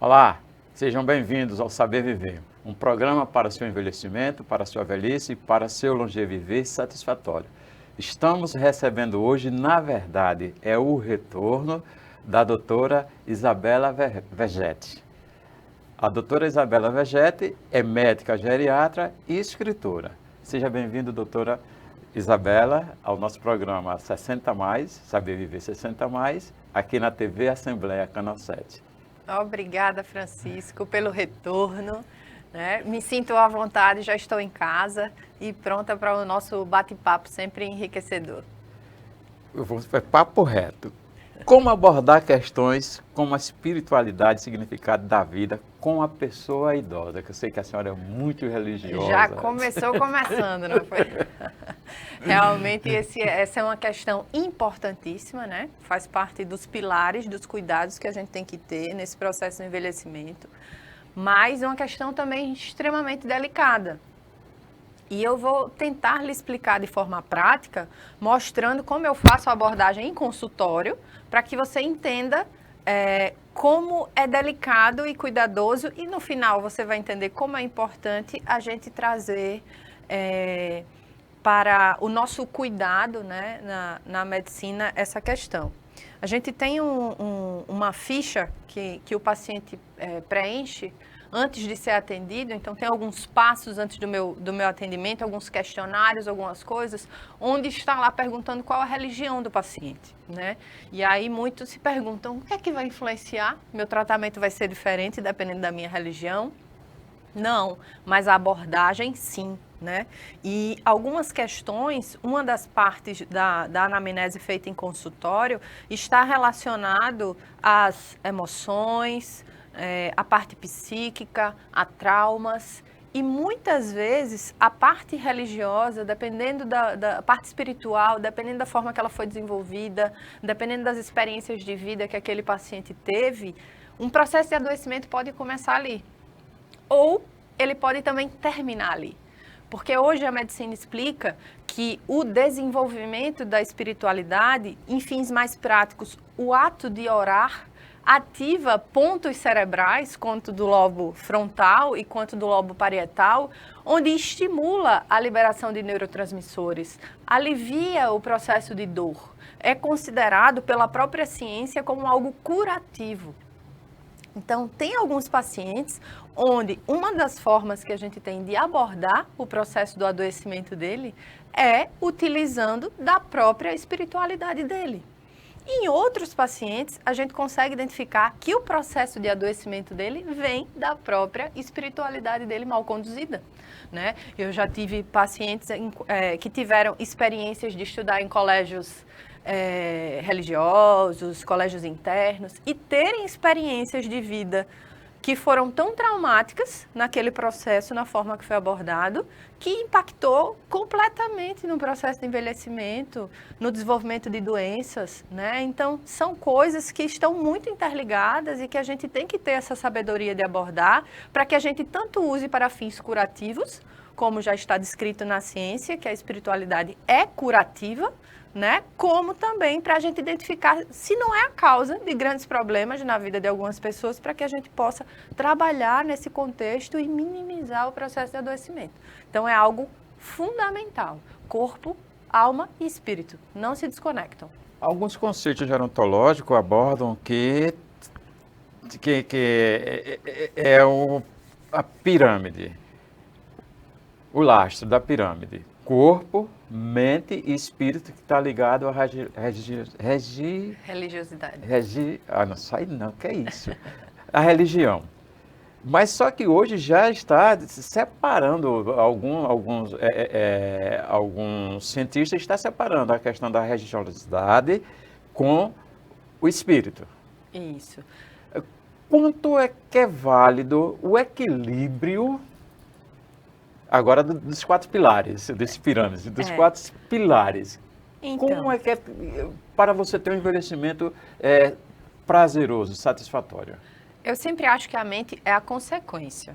Olá, sejam bem-vindos ao Saber Viver, um programa para seu envelhecimento, para sua velhice e para seu longeviver satisfatório. Estamos recebendo hoje, na verdade, é o retorno da doutora Isabela Vegetti. A doutora Isabela Vegetti é médica geriatra e escritora. Seja bem-vindo, doutora Isabela, ao nosso programa 60 Mais, Saber Viver 60 Mais, aqui na TV Assembleia Canal 7. Obrigada, Francisco, pelo retorno. Me sinto à vontade, já estou em casa e pronta para o nosso bate-papo sempre enriquecedor. Eu vou para papo reto. Como abordar questões como a espiritualidade e significado da vida com a pessoa idosa? Que eu sei que a senhora é muito religiosa. Já começou começando, não foi? Realmente essa é uma questão importantíssima, né? Faz parte dos pilares, dos cuidados que a gente tem que ter nesse processo de envelhecimento, mas é uma questão também extremamente delicada. E eu vou tentar lhe explicar de forma prática, mostrando como eu faço a abordagem em consultório, para que você entenda como é delicado e cuidadoso, e no final você vai entender como é importante a gente trazer para o nosso cuidado, né, na medicina essa questão. A gente tem uma ficha que o paciente preenche antes de ser atendido, então tem alguns passos antes do meu atendimento, alguns questionários, algumas coisas, onde está lá perguntando qual a religião do paciente, né? E aí muitos se perguntam, o que é que vai influenciar? Meu tratamento vai ser diferente dependendo da minha religião? Não, mas a abordagem sim, né? E algumas questões, uma das partes da anamnese feita em consultório está relacionado às emoções, a parte psíquica, a traumas, e muitas vezes a parte religiosa, dependendo da parte espiritual, dependendo da forma que ela foi desenvolvida, dependendo das experiências de vida que aquele paciente teve, um processo de adoecimento pode começar ali. Ou ele pode também terminar ali. Porque hoje a medicina explica que o desenvolvimento da espiritualidade, em fins mais práticos, o ato de orar, ativa pontos cerebrais, quanto do lobo frontal e quanto do lobo parietal, onde estimula a liberação de neurotransmissores, alivia o processo de dor. É considerado pela própria ciência como algo curativo. Então, tem alguns pacientes onde uma das formas que a gente tem de abordar o processo do adoecimento dele é utilizando da própria espiritualidade dele. Em outros pacientes, a gente consegue identificar que o processo de adoecimento dele vem da própria espiritualidade dele mal conduzida, né? Eu já tive pacientes que tiveram experiências de estudar em colégios religiosos, colégios internos, e terem experiências de vida que foram tão traumáticas naquele processo, na forma que foi abordado, que impactou completamente no processo de envelhecimento, no desenvolvimento de doenças, né? Então, são coisas que estão muito interligadas e que a gente tem que ter essa sabedoria de abordar para que a gente tanto use para fins curativos, como já está descrito na ciência, que a espiritualidade é curativa, né? Como também para a gente identificar se não é a causa de grandes problemas na vida de algumas pessoas, para que a gente possa trabalhar nesse contexto e minimizar o processo de adoecimento. Então é algo fundamental. Corpo, alma e espírito não se desconectam. Alguns conceitos gerontológicos abordam que é a pirâmide, o lastro da pirâmide. Corpo, mente e espírito, que está ligado à religiosidade. Não sai não, que é isso? A religião. Mas só que hoje já está se separando, alguns cientistas estão separando a questão da religiosidade com o espírito. Isso. Quanto é que é válido o equilíbrio agora dos 4 pilares, desse pirâmide, dos 4 pilares? Então, como é que é para você ter um envelhecimento prazeroso, satisfatório? Eu sempre acho que a mente é a consequência.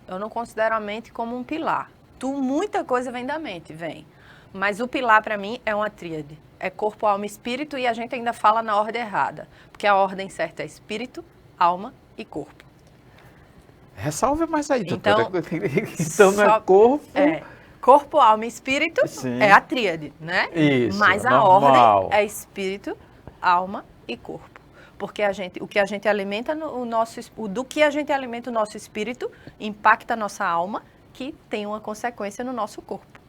Eu não considero a mente como um pilar. Muita coisa vem da mente, vem. Mas o pilar para mim é uma tríade. É corpo, alma e espírito, e a gente ainda fala na ordem errada. Porque a ordem certa é espírito, alma e corpo. Ressalve mais aí, Então, doutora. Então não é corpo... Corpo, alma e espírito. Sim. É a tríade, né? Isso, mas a normal. ordem é espírito, alma e corpo. Porque o que a gente alimenta do que a gente alimenta o nosso espírito impacta a nossa alma, que tem uma consequência no nosso corpo.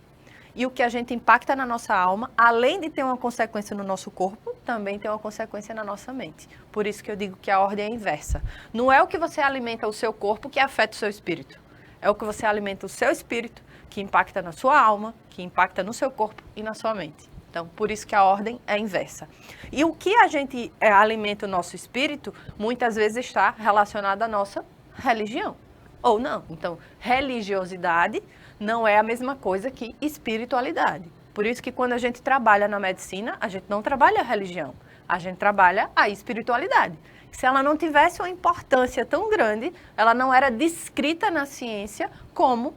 E o que a gente impacta na nossa alma, além de ter uma consequência no nosso corpo, também tem uma consequência na nossa mente. Por isso que eu digo que a ordem é inversa. Não é o que você alimenta o seu corpo que afeta o seu espírito. É o que você alimenta o seu espírito, que impacta na sua alma, que impacta no seu corpo e na sua mente. Então, por isso que a ordem é inversa. E o que a gente alimenta o nosso espírito, muitas vezes está relacionado à nossa religião. Ou não. Então, religiosidade não é a mesma coisa que espiritualidade. Por isso que quando a gente trabalha na medicina, a gente não trabalha a religião, a gente trabalha a espiritualidade. Se ela não tivesse uma importância tão grande, ela não era descrita na ciência como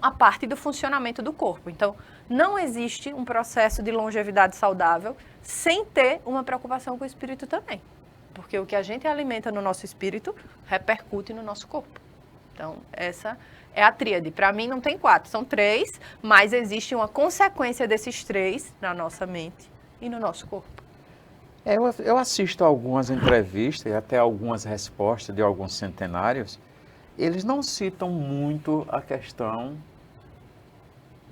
a parte do funcionamento do corpo. Então, não existe um processo de longevidade saudável sem ter uma preocupação com o espírito também. Porque o que a gente alimenta no nosso espírito repercute no nosso corpo. Então, essa é a tríade. Para mim, não tem 4, são 3, mas existe uma consequência desses 3 na nossa mente e no nosso corpo. Eu assisto a algumas entrevistas e até algumas respostas de alguns centenários. Eles não citam muito a questão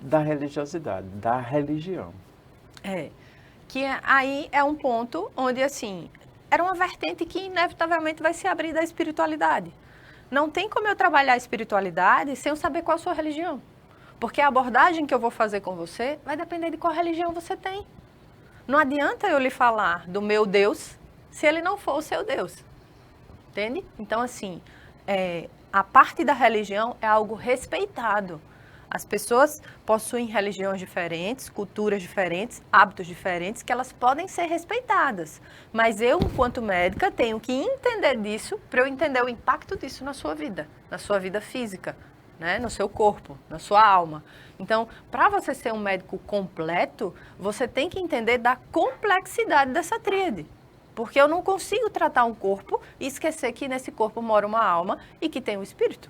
da religiosidade, da religião. Aí é um ponto onde, assim, era uma vertente que inevitavelmente vai se abrir da espiritualidade. Não tem como eu trabalhar a espiritualidade sem eu saber qual é a sua religião. Porque a abordagem que eu vou fazer com você vai depender de qual religião você tem. Não adianta eu lhe falar do meu Deus se ele não for o seu Deus. Entende? Então, assim, a parte da religião é algo respeitado. As pessoas possuem religiões diferentes, culturas diferentes, hábitos diferentes, que elas podem ser respeitadas. Mas eu, enquanto médica, tenho que entender disso para eu entender o impacto disso na sua vida física, né? No seu corpo, na sua alma. Então, para você ser um médico completo, você tem que entender da complexidade dessa tríade. Porque eu não consigo tratar um corpo e esquecer que nesse corpo mora uma alma e que tem um espírito.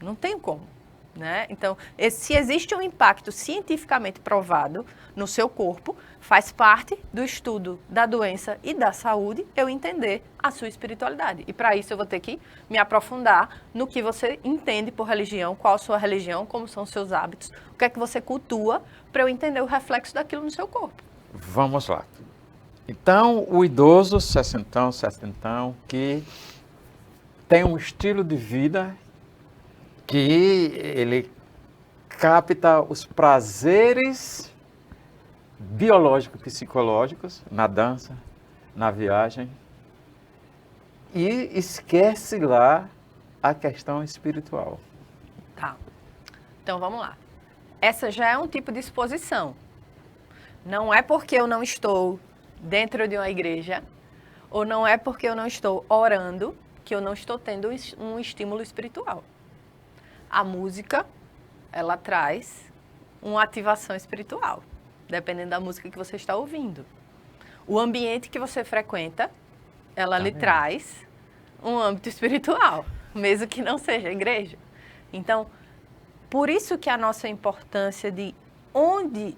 Não tem como. Né? Então, se existe um impacto cientificamente provado no seu corpo, faz parte do estudo da doença e da saúde eu entender a sua espiritualidade. E para isso eu vou ter que me aprofundar no que você entende por religião, qual a sua religião, como são os seus hábitos, o que é que você cultua, para eu entender o reflexo daquilo no seu corpo. Vamos lá. Então, o idoso, sessentão, que tem um estilo de vida que ele capta os prazeres biológicos, psicológicos, na dança, na viagem, e esquece lá a questão espiritual. Tá. Então, vamos lá. Essa já é um tipo de exposição. Não é porque eu não estou dentro de uma igreja, ou não é porque eu não estou orando, que eu não estou tendo um estímulo espiritual. A música, ela traz uma ativação espiritual, dependendo da música que você está ouvindo. O ambiente que você frequenta, ela lhe traz um âmbito espiritual, mesmo que não seja a igreja. Então, por isso que a nossa importância de onde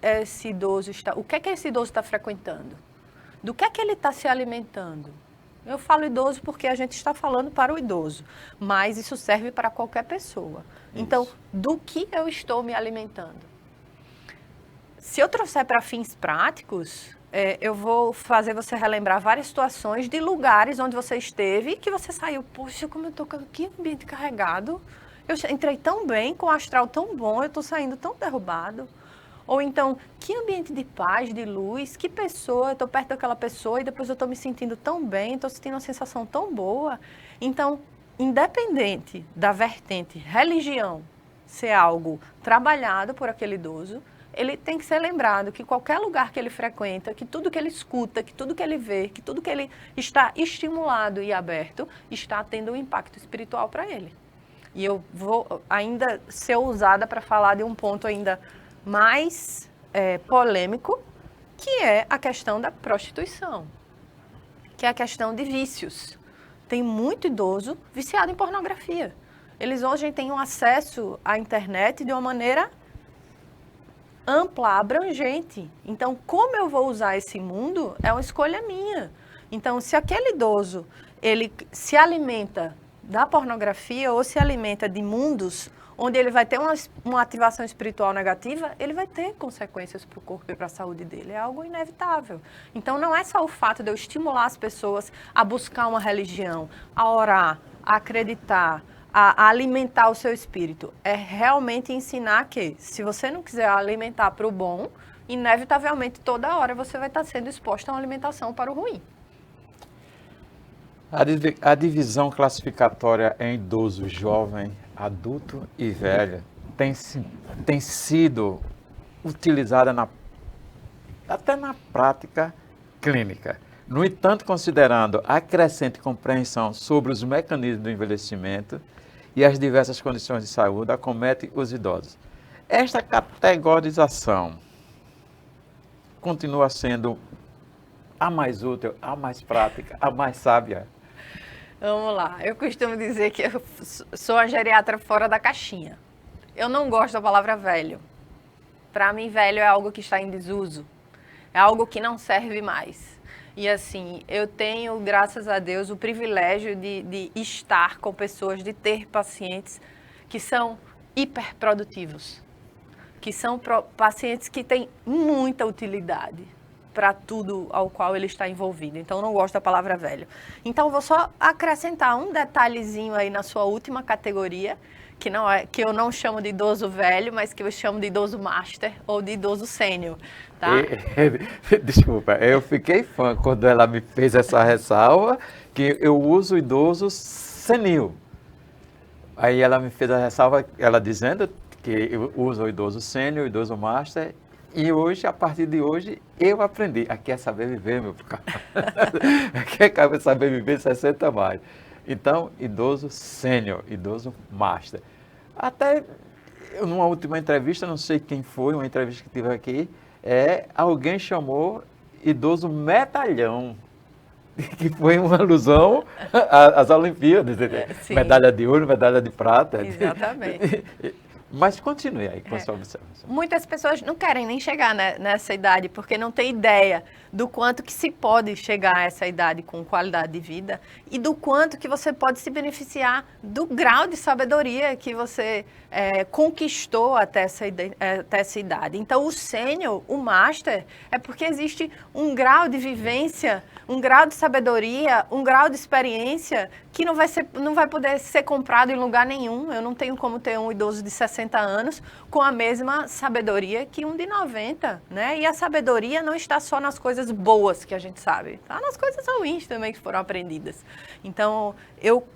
esse idoso está, o que é que esse idoso está frequentando? Do que é que ele está se alimentando? Eu falo idoso porque a gente está falando para o idoso, mas isso serve para qualquer pessoa. Isso. Então, do que eu estou me alimentando? Se eu trouxer para fins práticos, eu vou fazer você relembrar várias situações de lugares onde você esteve e que você saiu, poxa, como eu estou com que ambiente carregado, eu entrei tão bem, com o astral tão bom, eu estou saindo tão derrubado. Ou então, que ambiente de paz, de luz, que pessoa, eu estou perto daquela pessoa e depois eu estou me sentindo tão bem, estou sentindo uma sensação tão boa. Então, independente da vertente religião ser algo trabalhado por aquele idoso, ele tem que ser lembrado que qualquer lugar que ele frequenta, que tudo que ele escuta, que tudo que ele vê, que tudo que ele está estimulado e aberto, está tendo um impacto espiritual para ele. E eu vou ainda ser ousada para falar de um ponto ainda mais polêmico, que é a questão da prostituição, que é a questão de vícios. tem muito idoso viciado em pornografia. Eles hoje têm um acesso à internet de uma maneira ampla, abrangente. Então, como eu vou usar esse mundo é uma escolha minha. Então, se aquele idoso, ele se alimenta da pornografia ou se alimenta de mundos onde ele vai ter uma ativação espiritual negativa, ele vai ter consequências para o corpo e para a saúde dele. É algo inevitável. Então, não é só o fato de eu estimular as pessoas a buscar uma religião, a orar, a acreditar, a alimentar o seu espírito. É realmente ensinar que, se você não quiser alimentar para o bom, inevitavelmente, toda hora você vai estar sendo exposto a uma alimentação para o ruim. A divisão classificatória em idoso, jovem, adulto e velho tem sido utilizada até na prática clínica. No entanto, considerando a crescente compreensão sobre os mecanismos do envelhecimento e as diversas condições de saúde acometem os idosos. Esta categorização continua sendo a mais útil, a mais prática, a mais sábia. Vamos lá, eu costumo dizer que eu sou a geriatra fora da caixinha. Eu não gosto da palavra velho. Para mim, velho é algo que está em desuso, é algo que não serve mais. E assim, eu tenho, graças a Deus, o privilégio de estar com pessoas, de ter pacientes que são hiperprodutivos, que são pacientes que têm muita utilidade para tudo ao qual ele está envolvido. Então, eu não gosto da palavra velho. Então, vou só acrescentar um detalhezinho aí na sua última categoria, que eu não chamo de idoso velho, mas que eu chamo de idoso master ou de idoso sênior, tá? Desculpa, eu fiquei fã quando ela me fez essa ressalva, que eu uso idoso senil. Aí ela me fez a ressalva, ela dizendo que eu uso o idoso sênior, o idoso master. E hoje, a partir de hoje, eu aprendi. Aqui é saber viver, meu cara. Aqui é saber viver 60 mais. Então, idoso sênior, idoso master. Até, numa última entrevista, não sei quem foi, uma entrevista que tive aqui, alguém chamou idoso medalhão, que foi uma alusão às Olimpíadas. Medalha de ouro, medalha de prata. Exatamente. Mas continue aí com a sua observação. Muitas pessoas não querem nem chegar nessa idade, porque não tem ideia do quanto que se pode chegar a essa idade com qualidade de vida e do quanto que você pode se beneficiar do grau de sabedoria que você conquistou até essa idade. Então, o sênior, o master, é porque existe um grau de vivência, um grau de sabedoria, um grau de experiência que não vai poder ser comprado em lugar nenhum. Eu não tenho como ter um idoso de 60 anos com a mesma sabedoria que um de 90, né? E a sabedoria não está só nas coisas boas que a gente sabe, está nas coisas ruins também que foram aprendidas. Então, eu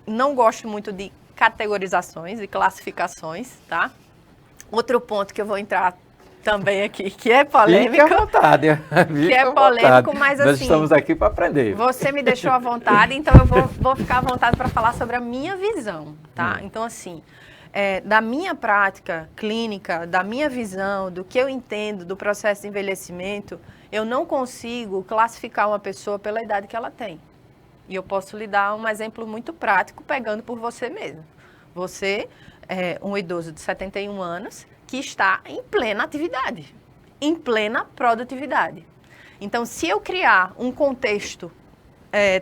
não gosto muito de categorizações e classificações, tá? Outro ponto que eu vou entrar também aqui, que é polêmico. Fique à vontade. Que é polêmico, mas assim... Nós estamos aqui para aprender. Você me deixou à vontade, então eu vou ficar à vontade para falar sobre a minha visão, tá? Então, assim, da minha prática clínica, da minha visão, do que eu entendo do processo de envelhecimento, eu não consigo classificar uma pessoa pela idade que ela tem. E eu posso lhe dar um exemplo muito prático, pegando por você mesmo. Você é um idoso de 71 anos que está em plena atividade, em plena produtividade. Então, se eu criar um contexto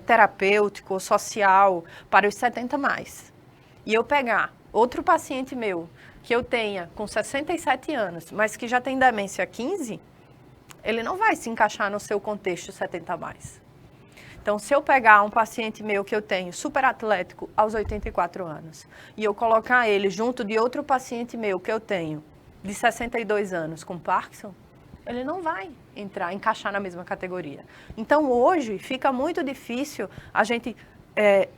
terapêutico, social, para os 70 mais, e eu pegar outro paciente meu, que eu tenha com 67 anos, mas que já tem demência 15, ele não vai se encaixar no seu contexto 70 mais. Então, se eu pegar um paciente meu que eu tenho super atlético aos 84 anos, e eu colocar ele junto de outro paciente meu que eu tenho de 62 anos com Parkinson, ele não vai encaixar na mesma categoria. Então, hoje, fica muito difícil a gente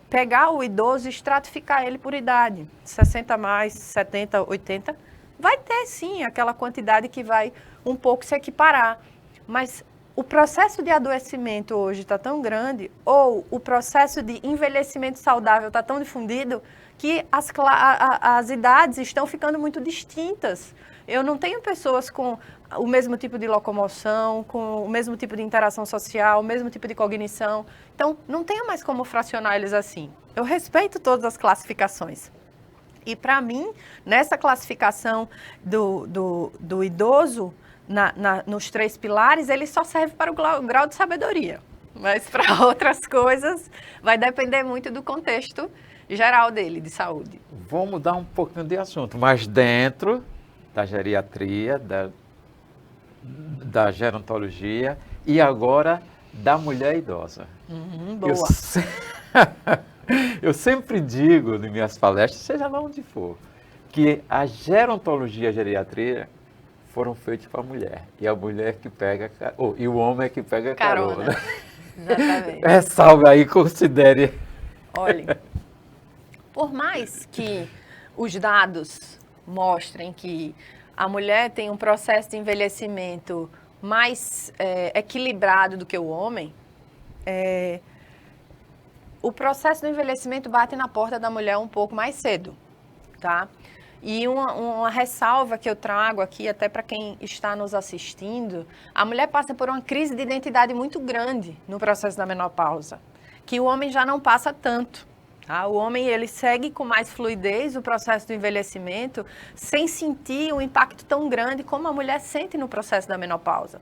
pegar o idoso e estratificar ele por idade. 60 mais, 70, 80, vai ter sim aquela quantidade que vai um pouco se equiparar. Mas o processo de adoecimento hoje está tão grande, ou o processo de envelhecimento saudável está tão difundido, que as idades estão ficando muito distintas. Eu não tenho pessoas com o mesmo tipo de locomoção, com o mesmo tipo de interação social, o mesmo tipo de cognição. Então, não tenho mais como fracionar eles assim. Eu respeito todas as classificações. E, para mim, nessa classificação do idoso, nos 3 pilares, ele só serve para o grau de sabedoria. Mas, para outras coisas, vai depender muito do contexto geral dele, de saúde. Vamos mudar um pouquinho de assunto, mas dentro da geriatria, da gerontologia e agora da mulher idosa. Boa. Eu sempre digo em minhas palestras, seja lá onde for, que a gerontologia e a geriatria foram feitos para a mulher. E a mulher que pega, e o homem é que pega carona. Exatamente. Ressalve aí, considere. Olha, por mais que os dados mostrem que a mulher tem um processo de envelhecimento mais equilibrado do que o homem, o processo do envelhecimento bate na porta da mulher um pouco mais cedo, tá? E uma ressalva que eu trago aqui, até para quem está nos assistindo, a mulher passa por uma crise de identidade muito grande no processo da menopausa, que o homem já não passa tanto. Tá? O homem, ele segue com mais fluidez o processo do envelhecimento, sem sentir um impacto tão grande como a mulher sente no processo da menopausa.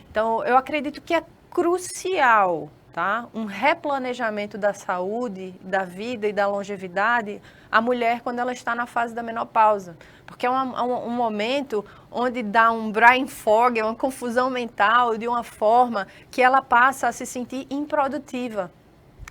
Então, eu acredito que é crucial, tá? Um replanejamento da saúde, da vida e da longevidade, a mulher quando ela está na fase da menopausa. Porque é um momento onde dá um brain fog, uma confusão mental de uma forma que ela passa a se sentir improdutiva.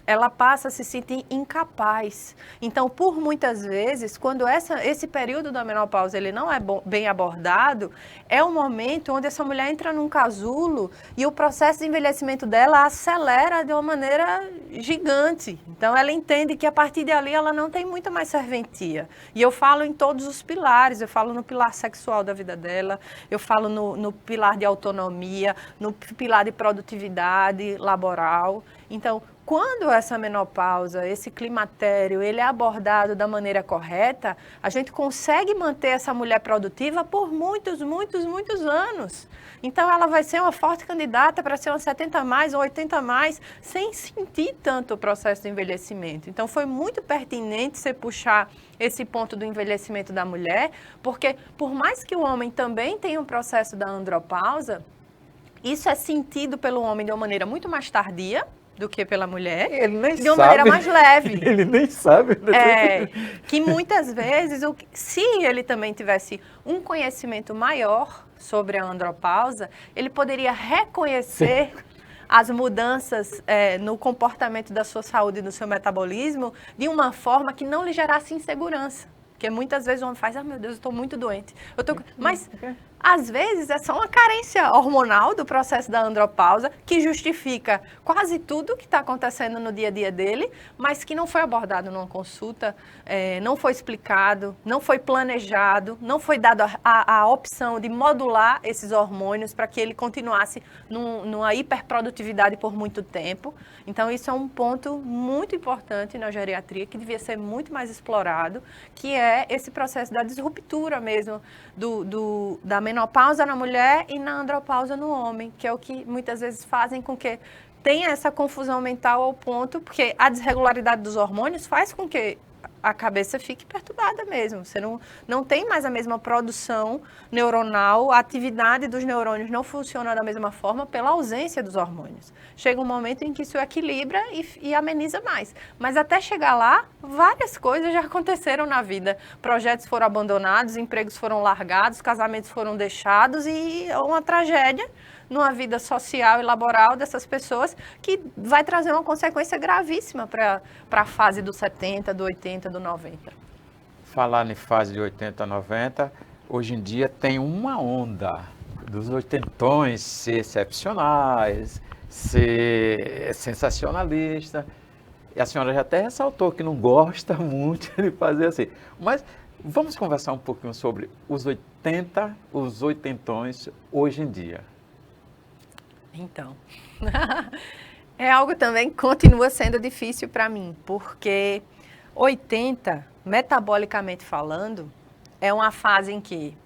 Ela passa a se sentir incapaz. Então, por muitas vezes, quando esse período da menopausa ele não é bem abordado, é um momento onde essa mulher entra num casulo e o processo de envelhecimento dela acelera de uma maneira gigante. Então, ela entende que a partir dali ela não tem muita mais serventia. E eu falo em todos os pilares, eu falo no pilar sexual da vida dela, eu falo no pilar de autonomia, no pilar de produtividade laboral. Então, quando essa menopausa, esse climatério, ele é abordado da maneira correta, a gente consegue manter essa mulher produtiva por muitos, muitos, muitos anos. Então, ela vai ser uma forte candidata para ser uma 70 mais ou 80 mais, sem sentir tanto o processo de envelhecimento. Então, foi muito pertinente você puxar esse ponto do envelhecimento da mulher, porque por mais que o homem também tenha um processo da andropausa, isso é sentido pelo homem de uma maneira muito mais tardia do que pela mulher, ele nem de uma maneira mais leve. Ele nem sabe. Que muitas vezes, se ele também tivesse um conhecimento maior sobre a andropausa, ele poderia reconhecer as mudanças no comportamento da sua saúde e do seu metabolismo de uma forma que não lhe gerasse insegurança. Porque muitas vezes o homem faz, meu Deus, eu estou muito doente. Mas, às vezes, é só uma carência hormonal do processo da andropausa que justifica quase tudo que está acontecendo no dia a dia dele, mas que não foi abordado numa consulta, não foi explicado, não foi planejado, não foi dada a opção de modular esses hormônios para que ele continuasse numa hiperprodutividade por muito tempo. Então, isso é um ponto muito importante na geriatria, que devia ser muito mais explorado, que é esse processo da disruptura mesmo, da menopausa na mulher e na andropausa no homem, que é o que muitas vezes fazem com que tenha essa confusão mental ao ponto, porque a desregularidade dos hormônios faz com que a cabeça fique perturbada mesmo. Você não tem mais a mesma produção neuronal, a atividade dos neurônios não funciona da mesma forma pela ausência dos hormônios. Chega um momento em que isso equilibra e ameniza mais. Mas até chegar lá, várias coisas já aconteceram na vida. Projetos foram abandonados, empregos foram largados, casamentos foram deixados e uma tragédia numa vida social e laboral dessas pessoas que vai trazer uma consequência gravíssima para a fase do 70, do 80, do 90. Falar em fase de 80, 90, hoje em dia tem uma onda dos oitentões ser excepcionais, ser sensacionalista. E a senhora já até ressaltou que não gosta muito de fazer assim. Mas vamos conversar um pouquinho sobre os 80, os oitentões hoje em dia. Então, é algo também que continua sendo difícil para mim, porque 80 metabolicamente falando, é uma fase em que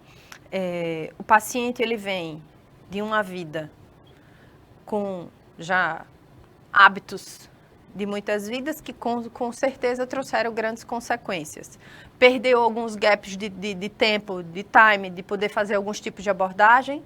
o paciente ele vem de uma vida com já hábitos de muitas vidas que com certeza trouxeram grandes consequências. Perdeu alguns gaps de tempo, de time, de poder fazer alguns tipos de abordagem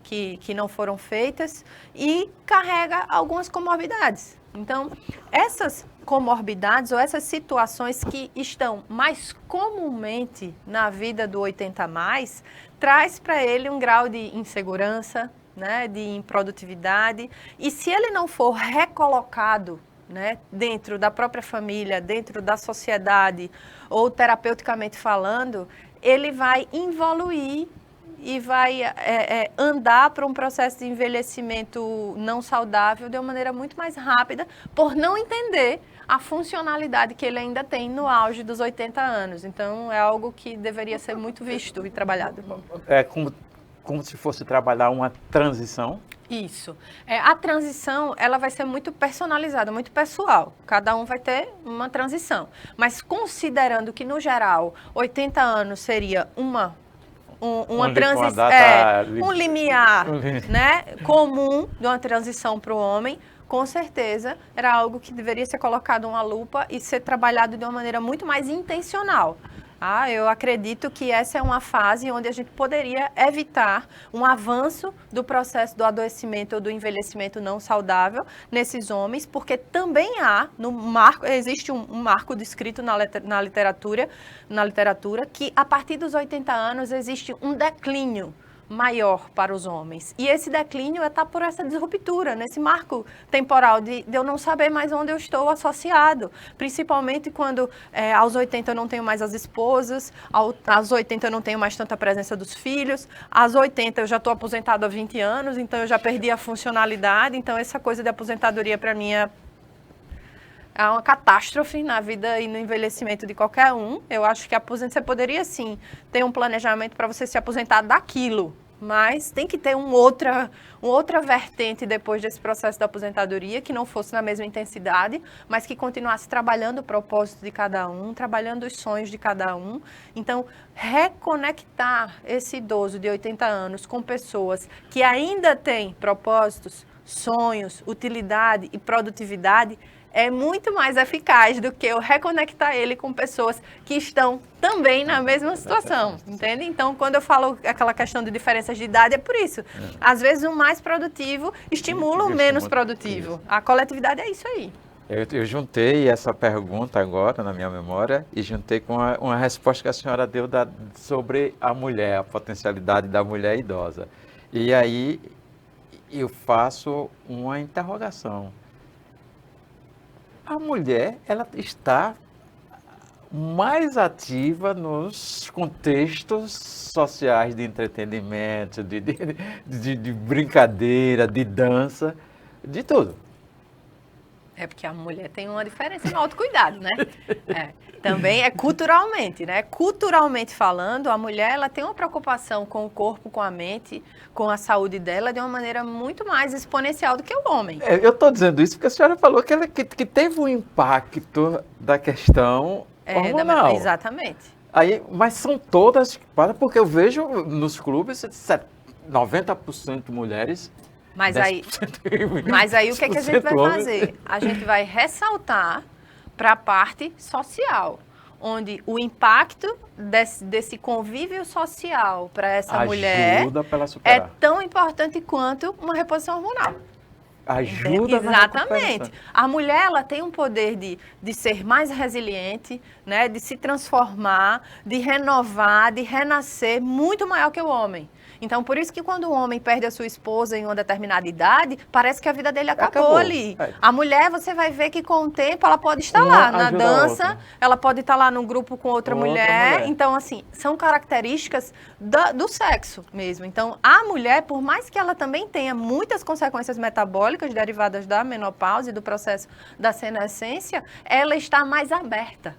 que não foram feitas e carrega algumas comorbidades. Então, essas comorbidades ou essas situações que estão mais comumente na vida do 80+, traz para ele um grau de insegurança, né, de improdutividade, e se ele não for recolocado, né, dentro da própria família, dentro da sociedade ou terapeuticamente falando, ele vai evoluir e vai andar para um processo de envelhecimento não saudável de uma maneira muito mais rápida, por não entender a funcionalidade que ele ainda tem no auge dos 80 anos. Então, é algo que deveria ser muito visto e trabalhado. É como se fosse trabalhar uma transição? Isso. A transição, ela vai ser muito personalizada, muito pessoal. Cada um vai ter uma transição. Mas considerando que, no geral, 80 anos seria uma transição, um limiar, né, comum de uma transição para o homem, com certeza era algo que deveria ser colocado uma lupa e ser trabalhado de uma maneira muito mais intencional. Eu acredito que essa é uma fase onde a gente poderia evitar um avanço do processo do adoecimento ou do envelhecimento não saudável nesses homens, porque também existe um marco descrito na literatura, que a partir dos 80 anos existe um declínio maior para os homens. E esse declínio está por essa disruptura, nesse marco temporal de eu não saber mais onde eu estou associado. Principalmente quando aos 80 eu não tenho mais as esposas, aos 80 eu não tenho mais tanta presença dos filhos, aos 80 eu já estou aposentado há 20 anos, então eu já perdi a funcionalidade. Então essa coisa de aposentadoria para mim é uma catástrofe na vida e no envelhecimento de qualquer um. Eu acho que você poderia, sim, ter um planejamento para você se aposentar daquilo, mas tem que ter uma outra vertente depois desse processo da aposentadoria, que não fosse na mesma intensidade, mas que continuasse trabalhando o propósito de cada um, trabalhando os sonhos de cada um. Então, reconectar esse idoso de 80 anos com pessoas que ainda têm propósitos, sonhos, utilidade e produtividade é muito mais eficaz do que eu reconectar ele com pessoas que estão também na mesma situação, entende? Então, quando eu falo aquela questão de diferenças de idade, é por isso. Às vezes, o mais produtivo estimula o menos produtivo. A coletividade é isso aí. Eu juntei essa pergunta agora na minha memória e juntei com uma resposta que a senhora deu sobre a mulher, a potencialidade da mulher idosa. E aí eu faço uma interrogação. A mulher, ela está mais ativa nos contextos sociais de entretenimento, de brincadeira, de dança, de tudo. É porque a mulher tem uma diferença no autocuidado, né? Também é culturalmente, né? Culturalmente falando, a mulher ela tem uma preocupação com o corpo, com a mente, com a saúde dela de uma maneira muito mais exponencial do que o homem. Eu estou dizendo isso porque a senhora falou que teve um impacto da questão hormonal. Exatamente. Aí, mas são todas, porque eu vejo nos clubes 90% mulheres. Mas aí o que a gente vai fazer? A gente vai ressaltar para a parte social, onde o impacto desse convívio social para essa mulher é tão importante quanto uma reposição hormonal. Ajuda na Exatamente. A mulher ela tem um poder de ser mais resiliente, né, de se transformar, de renovar, de renascer muito maior que o homem. Então, por isso que quando o homem perde a sua esposa em uma determinada idade, parece que a vida dele acabou ali. A mulher, você vai ver que com o tempo ela pode estar lá na dança, ela pode estar lá num grupo com outra mulher. Então, assim, são características do sexo mesmo. Então, a mulher, por mais que ela também tenha muitas consequências metabólicas derivadas da menopausa e do processo da senescência, ela está mais aberta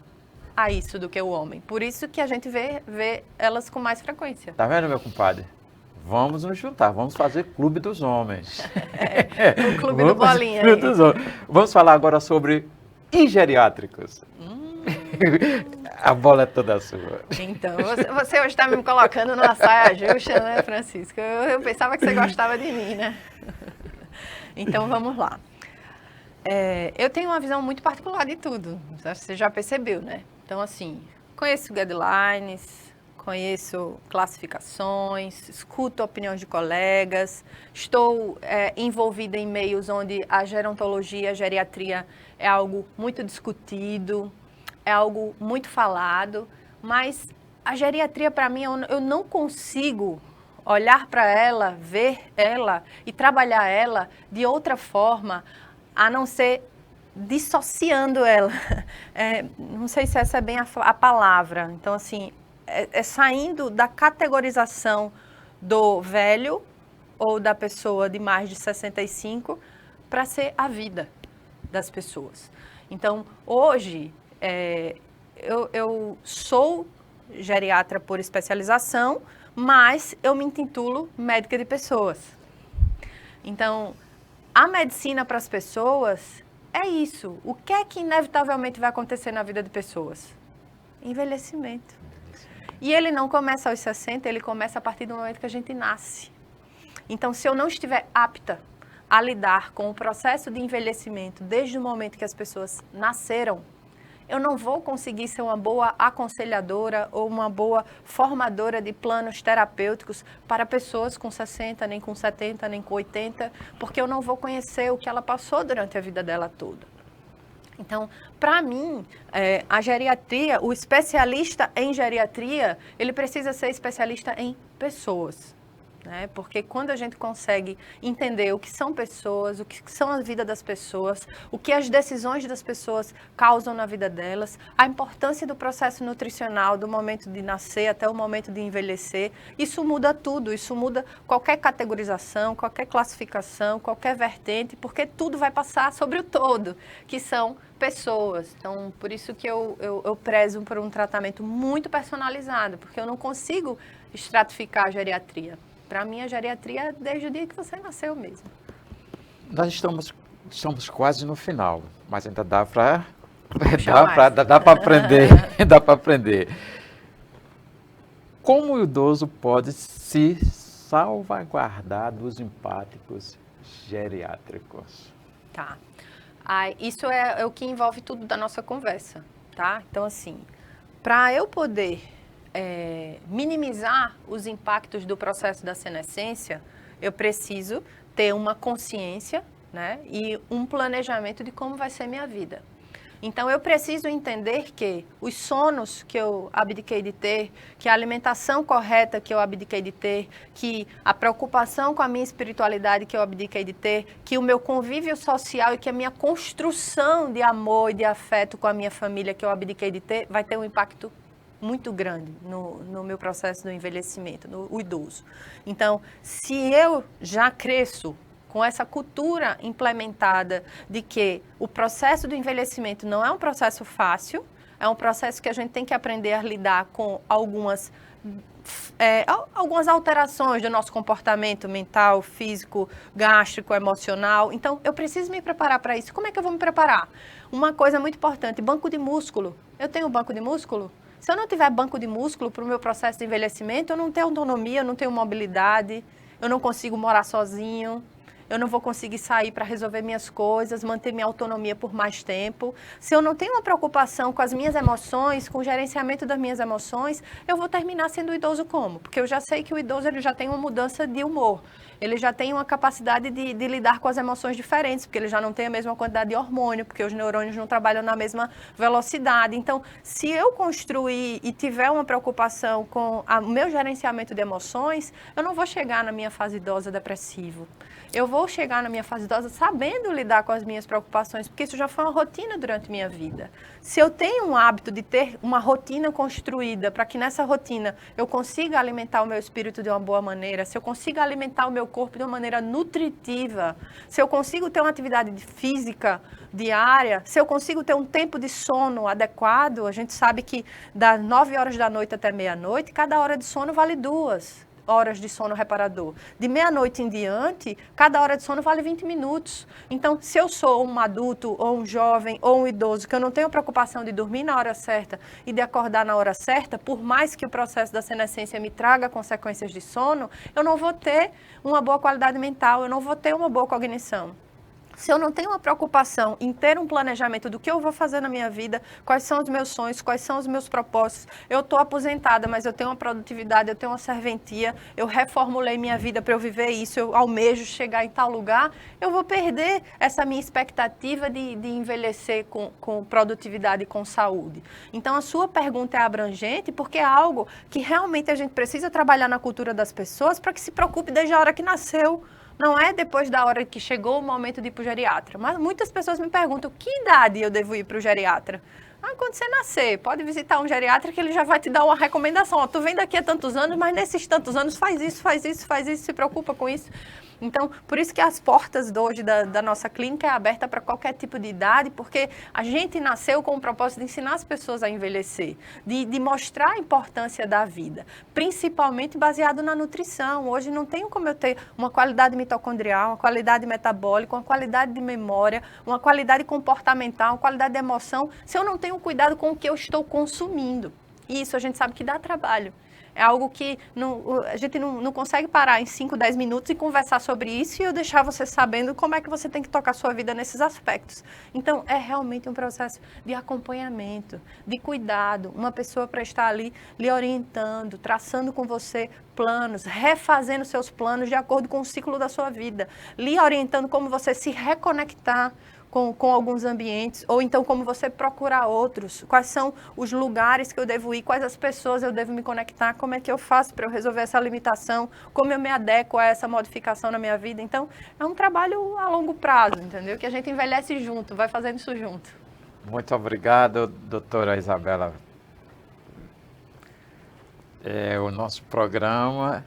a isso do que o homem. Por isso que a gente vê elas com mais frequência. Tá vendo, meu compadre? Vamos nos juntar, vamos fazer Clube dos Homens. O Clube do Bolinha. Vamos falar agora sobre geriátricos. A bola é toda sua. Então, você hoje está me colocando numa saia justa, né, Francisco? Eu pensava que você gostava de mim, né? Então, vamos lá. Eu tenho uma visão muito particular de tudo, você já percebeu, né? Então, assim, conheço guidelines, conheço classificações, escuto opiniões de colegas, estou envolvida em meios onde a gerontologia, a geriatria é algo muito discutido, é algo muito falado, mas a geriatria, para mim, eu não consigo olhar para ela, ver ela e trabalhar ela de outra forma, a não ser dissociando ela. Não sei se essa é bem a palavra. Então, assim, saindo da categorização do velho ou da pessoa de mais de 65 para ser a vida das pessoas. Então, hoje, eu sou geriatra por especialização, mas eu me intitulo médica de pessoas. Então, a medicina para as pessoas é isso. O que é que inevitavelmente vai acontecer na vida de pessoas? Envelhecimento. E ele não começa aos 60, ele começa a partir do momento que a gente nasce. Então, se eu não estiver apta a lidar com o processo de envelhecimento desde o momento que as pessoas nasceram, eu não vou conseguir ser uma boa aconselhadora ou uma boa formadora de planos terapêuticos para pessoas com 60, nem com 70, nem com 80, porque eu não vou conhecer o que ela passou durante a vida dela toda. Então, para mim, a geriatria, o especialista em geriatria, ele precisa ser especialista em pessoas. Porque quando a gente consegue entender o que são pessoas, o que são a vida das pessoas, o que as decisões das pessoas causam na vida delas, a importância do processo nutricional, do momento de nascer até o momento de envelhecer, isso muda tudo, isso muda qualquer categorização, qualquer classificação, qualquer vertente, porque tudo vai passar sobre o todo, que são pessoas. Então, por isso que eu prezo por um tratamento muito personalizado, porque eu não consigo estratificar a geriatria. Para mim, a geriatria é desde o dia que você nasceu mesmo. Nós estamos quase no final, mas ainda dá para aprender. Dá para aprender. Como o idoso pode se salvaguardar dos impactos geriátricos? Tá. Isso é o que envolve tudo da nossa conversa, tá? Então, assim, para eu poder minimizar os impactos do processo da senescência, eu preciso ter uma consciência, né, e um planejamento de como vai ser minha vida. Então, eu preciso entender que os sonos que eu abdiquei de ter, que a alimentação correta que eu abdiquei de ter, que a preocupação com a minha espiritualidade que eu abdiquei de ter, que o meu convívio social e que a minha construção de amor e de afeto com a minha família que eu abdiquei de ter, vai ter um impacto muito grande no meu processo do envelhecimento, no idoso. Então, se eu já cresço com essa cultura implementada de que o processo do envelhecimento não é um processo fácil, é um processo que a gente tem que aprender a lidar com algumas alterações do nosso comportamento mental, físico, gástrico, emocional. Então, eu preciso me preparar para isso. Como é que eu vou me preparar? Uma coisa muito importante, banco de músculo. Eu tenho banco de músculo? Se eu não tiver banco de músculo para o meu processo de envelhecimento, eu não tenho autonomia, eu não tenho mobilidade, eu não consigo morar sozinho, eu não vou conseguir sair para resolver minhas coisas, manter minha autonomia por mais tempo. Se eu não tenho uma preocupação com as minhas emoções, com o gerenciamento das minhas emoções, eu vou terminar sendo idoso como? Porque eu já sei que o idoso ele já tem uma mudança de humor. Ele já tem uma capacidade de lidar com as emoções diferentes, porque ele já não tem a mesma quantidade de hormônio, porque os neurônios não trabalham na mesma velocidade. Então, se eu construir e tiver uma preocupação com o meu gerenciamento de emoções, eu não vou chegar na minha fase idosa depressivo. Eu vou chegar na minha fase idosa sabendo lidar com as minhas preocupações, porque isso já foi uma rotina durante minha vida. Se eu tenho um hábito de ter uma rotina construída, para que nessa rotina eu consiga alimentar o meu espírito de uma boa maneira, se eu consiga alimentar o meu corpo de uma maneira nutritiva, se eu consigo ter uma atividade física diária, se eu consigo ter um tempo de sono adequado, a gente sabe que das 9 horas da noite até meia-noite, cada hora de sono vale 2. horas de sono reparador. De meia-noite em diante, cada hora de sono vale 20 minutos. Então, se eu sou um adulto, ou um jovem, ou um idoso, que eu não tenho preocupação de dormir na hora certa e de acordar na hora certa, por mais que o processo da senescência me traga consequências de sono, eu não vou ter uma boa qualidade mental, eu não vou ter uma boa cognição. Se eu não tenho uma preocupação em ter um planejamento do que eu vou fazer na minha vida, quais são os meus sonhos, quais são os meus propósitos, eu estou aposentada, mas eu tenho uma produtividade, eu tenho uma serventia, eu reformulei minha vida para eu viver isso, eu almejo chegar em tal lugar, eu vou perder essa minha expectativa de envelhecer com produtividade e com saúde. Então, a sua pergunta é abrangente porque é algo que realmente a gente precisa trabalhar na cultura das pessoas para que se preocupe desde a hora que nasceu. Não é depois da hora que chegou o momento de ir para o geriatra. Mas muitas pessoas me perguntam, que idade eu devo ir para o geriatra? Quando você nascer, pode visitar um geriatra que ele já vai te dar uma recomendação. Tu vem daqui a tantos anos, mas nesses tantos anos faz isso, faz isso, faz isso, se preocupa com isso. Então, por isso que as portas de hoje da nossa clínica é aberta para qualquer tipo de idade, porque a gente nasceu com o propósito de ensinar as pessoas a envelhecer, de mostrar a importância da vida, principalmente baseado na nutrição. Hoje não tenho como eu ter uma qualidade mitocondrial, uma qualidade metabólica, uma qualidade de memória, uma qualidade comportamental, uma qualidade de emoção, se eu não tenho cuidado com o que eu estou consumindo. E isso a gente sabe que dá trabalho. É algo que a gente não consegue parar em 5, 10 minutos e conversar sobre isso e eu deixar você sabendo como é que você tem que tocar a sua vida nesses aspectos. Então, é realmente um processo de acompanhamento, de cuidado, uma pessoa para estar ali lhe orientando, traçando com você planos, refazendo seus planos de acordo com o ciclo da sua vida, lhe orientando como você se reconectar com alguns ambientes, ou então como você procurar outros, quais são os lugares que eu devo ir, quais as pessoas eu devo me conectar, como é que eu faço para eu resolver essa limitação, como eu me adequo a essa modificação na minha vida. Então, é um trabalho a longo prazo, entendeu? Que a gente envelhece junto, vai fazendo isso junto. Muito obrigado, doutora Isabela. O nosso programa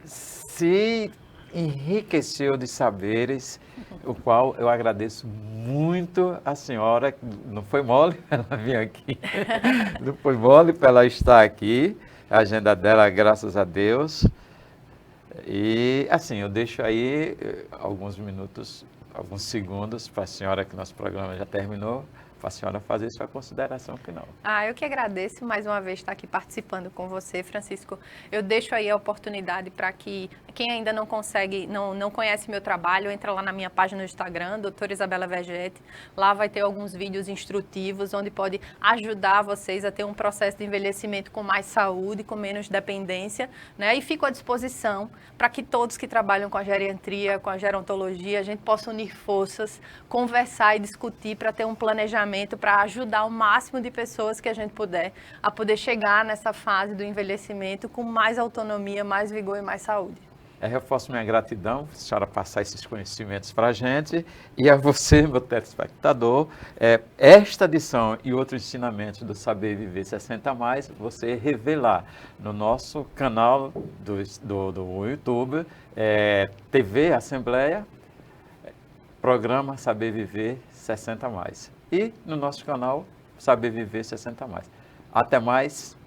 se enriqueceu de saberes, o qual eu agradeço muito a senhora. Não foi mole ela vir aqui, não foi mole para ela estar aqui, a agenda dela, graças a Deus. E assim, eu deixo aí alguns minutos, alguns segundos para a senhora, que nosso programa já terminou, para a senhora fazer sua consideração final. Eu que agradeço mais uma vez estar aqui participando com você, Francisco. Eu deixo aí a oportunidade para que quem ainda não conhece meu trabalho, entra lá na minha página no Instagram, doutora Isabela Vegete. Lá vai ter alguns vídeos instrutivos, onde pode ajudar vocês a ter um processo de envelhecimento com mais saúde, com menos dependência, né? E fico à disposição para que todos que trabalham com a geriatria, com a gerontologia, a gente possa unir forças, conversar e discutir para ter um planejamento para ajudar o máximo de pessoas que a gente puder a poder chegar nessa fase do envelhecimento com mais autonomia, mais vigor e mais saúde. Reforço minha gratidão, a senhora passar esses conhecimentos para a gente, e a você, meu telespectador, esta edição e outros ensinamentos do Saber Viver 60+, você revelar no nosso canal do YouTube, TV Assembleia, programa Saber Viver 60+. E no nosso canal Saber Viver 60+. Até mais.